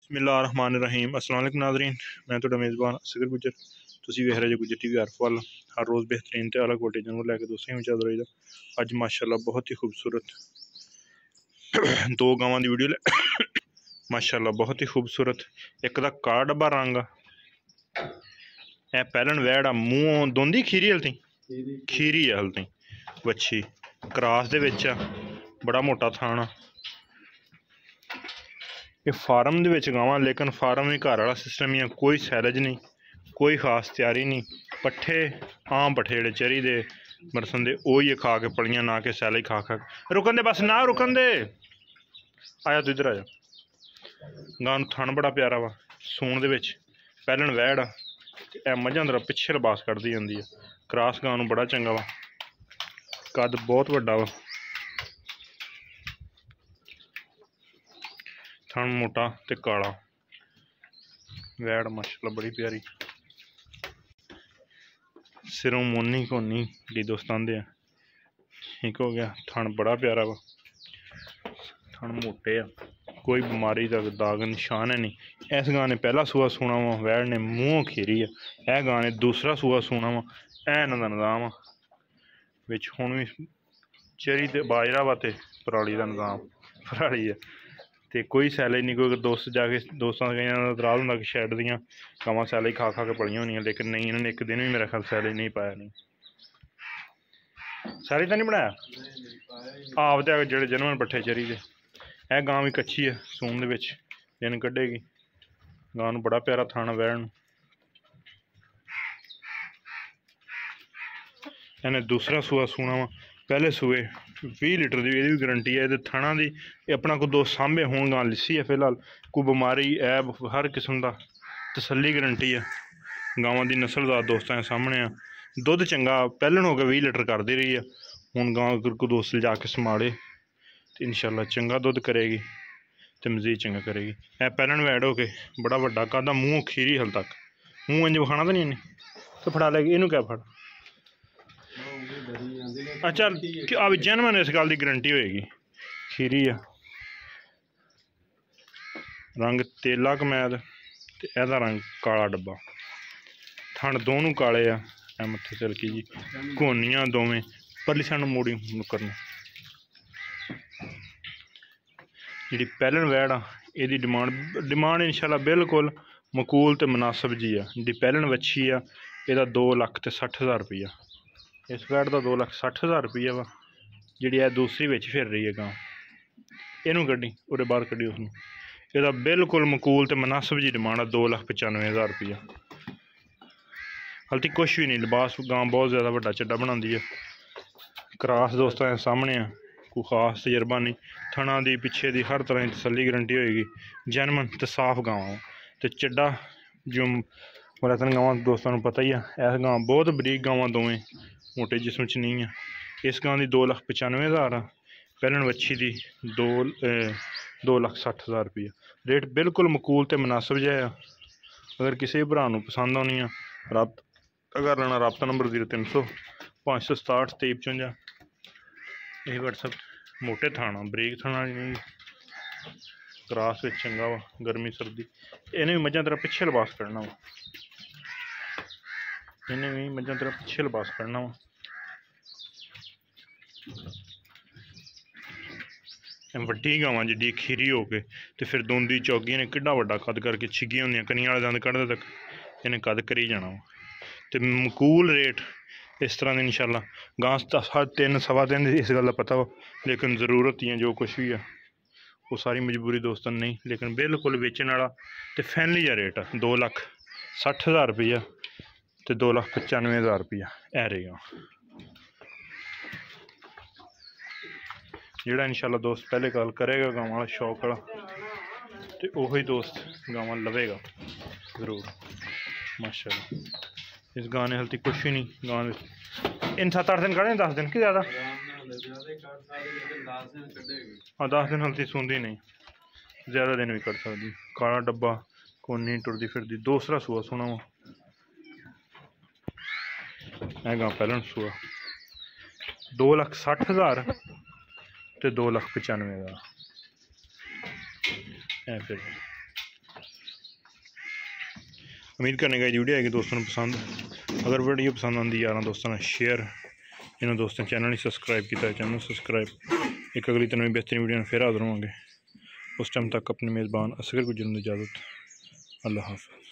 बिस्मिल्लाहिर्रहमानिर्रहीम। अस्सलाम वालेकुम नाज़रीन, मैं तो मेज़बान असगर गुजर। तुसी वेख रहे जो गुजर टीवी अरफवाला। हर रोज़ बेहतरीन ते अलग वोटे जानवर लैके दोस्तों में चल रही है। अज माशाल्लाह बहुत ही खूबसूरत दो गावां की वीडियो माशाल्लाह बहुत ही खूबसूरत। एक दा काला डब्बा रंग ए पैलन वैड़ मूँह दोंदी खीरी हलती खीरी है हलती वच्छी क्रास दे विच बड़ा मोटा थाना। ये फार्म दे विच गावां, लेकिन फार्म ही घर वाला सिस्टम ही है। कोई सैलज नहीं, कोई खास तैयारी नहीं। पट्ठे आम पट्ठे जेह्ड़े चरी दे बरसन दे ओही खा के पलियां, ना कि सैलज खा खा। रुकन दे बस, ना रुकन दे। आया तू इधर आया। गां नूं थन बड़ा प्यारा वा, सूण दे विच पैलन वैड़ आ ते ए मझां अंदर पिच्छे लबास कड्ढदी जांदी है। क्रास गां नूं बड़ा चंगा वा, कद बहुत वड्डा वा, थन मोटा ते काला। वैड़ माशाल्लाह बड़ी प्यारी, सिरों मोनी कोनी डी दोस्त आंदे हैं। ठीक हो गया। थन बड़ा प्यारा वा, थन मोटे आ, कोई बीमारी का दाग निशान है नहीं। इस गां ने पहला सूआ सूना वा, वैड़ ने मूँह खीरी है। यह गां ने दूसरा सूआ सूना वा, ऐ इन्हां दा निज़ाम आ। विच हुण भी चरी ते बाजरा वा ते पराली का निज़ाम, पराली है ते कोई सैलज नहीं। कोई दोस्त जाके दोस्तों का इतराज़ होंदा कि शैड दियां गावां सैलज खा खा के पलियां होनियां, लेकिन नहीं, इन्होंने एक दिन भी मेरा ख्याल सैलज नहीं पाया। नहीं सैलज तो नहीं बनाया आप तो जेह्ड़े जनवन पट्ठे चरी दे। यह गां भी कच्ची है, सून दे विच दिन कड्ढेगी। गां नूं बड़ा प्यारा थाना वैड़ नूं। इन्हें दूसरा सूआ सूना वा, पहले सूए 20 लीटर की भी गारंटी है। ये थणा की अपना कोई दो सांभे होण, गां लिस्सी है फिलहाल, कोई बीमारी ऐब हर किस्म का तसल्ली गारंटी है। गावां की नस्लदार दोस्तों के सामने आ। दुध चंगा पहलन हो गया 20 लीटर करती रही है। हुण गां अगर कोई दोस्त जाके संभाले तो इंशाल्लाह चंगा दुध करेगी तो मजीद चंगा करेगी। यह पहलन वैड हो के बड़ा वड्डा कद, मूँह खीरी हल तक, मूँह इंज विखाना तो नहीं इन्हें। तो फड़ा लेगी इनू, क्या फड़। अच्छा अब जनवन इस गल की गारंटी होएगी। खीरी है, रंग तेला कमैद ते एदा रंग काला डब्बा। थन दोनों काले आ। मत्थे चलकी जी घोनियां दोवें परली साइड मोड़ी मुकर ने। जी पैलन वैड़ आ, यदी डिमांड इंशाल्लाह बिल्कुल मकूल तो मुनासिब जी है। जी पैलन वच्छी आ, यदा 2,60,000 रुपया। इस वैड़ का 2,60,000 रुपया वा। जी दूसरी बिच फिर रही है गां, इनू कड्डी उरे बाहर कड्डी उसनू। यदा बिल्कुल मकूल तो मुनासिब जी डिमांड है 2,95,000 रुपया। हल्ती कुछ भी नहीं, लिबास गां बहुत ज़्यादा वड्डा चड्डा बनाती है। क्रास दोस्तों के सामने है, कोई खास तजर्बा नहीं। थणा दी पिछे दी हर तरह की तसल्ली गारंटी होएगी। जनमन तो साफ गांव तो चड्डा जो मुरतन गांव दोस्तों को पता ही है। इस गां बहुत बरीक गावां दोवें मोटे जिस्म च नहीं है। इस गां की 2,95,000 आ, पैलन वच्छी की 2,60,000 रुपया। रेट बिल्कुल मकूल तो मुनासिब जहा। अगर किसी भरा पसंद आनी है रब्त कर लेना। रब्ता नंबर 0300 567 2355। यही व्हाट्सएप। मोटे थाना बरीक थाना नहीं, क्रास में चंगा वा, गर्मी सर्दी। इन्हें भी मझां तरह पिछे लिबास करना वा, इन्हें भी मझां तरह पिछे लिबास करना वा। वड्डी गावां जिड्डी खीरी हो के तो फिर दोंदी चौगी ने किड्डा वड्डा कद करके छिग्गियां होंदियां, कनियां वाले दंद कड्ढदे तक इन्हें कद करी जाना वा। तो मकूल रेट इस तरह की इंशाल्लाह गां 3 सवा 3 इस गल का पता वा। लेकिन ज़रूरत ही है जो कुछ भी है वो सारी मजबूरी दोस्तों नहीं। लेकिन बिल्कुल बेचने वाला तो फैनली जहा रेट है 2,60,000 रुपया तो 2,95,000 रुपया। ऐ रहेगा जोड़ा इंशाल्लाह दोस्त पहले गल करेगा गाँव वाला शौक वाला तो वही दोस्त गाँव लवेगा जरूर माशाल्लाह। इस गाँ ने हल्ती कुछ भी नहीं। गाँव इन 7-8 दिन कड़े, 10 दिन की ज़्यादा, हाँ 10 दिन हल्ती सूंदी नहीं, ज़्यादा दिन भी कट सकती। काला डब्बा कोनी टुरदी फिरदी। दूसरा सूआ सुना वा, यह गाँ पैलन सूआ 2,60,000 तो 2,95,000। फिर उम्मीद करने का वीडियो आएगी दोस्तों को पसंद। अगर वीडियो पसंद आती यार दोस्तों ने शेयर, इन्होंने दोस्तों चैनल नहीं सब्सक्राइब किया चैनल सब्सक्राइब। एक अगली तरह बेहतरीन वीडियो में फिर हाजिर होंगे। उस टाइम तक अपने मेज़बान असगर गुजर इजाज़त। अल्लाह हाफ़िज़।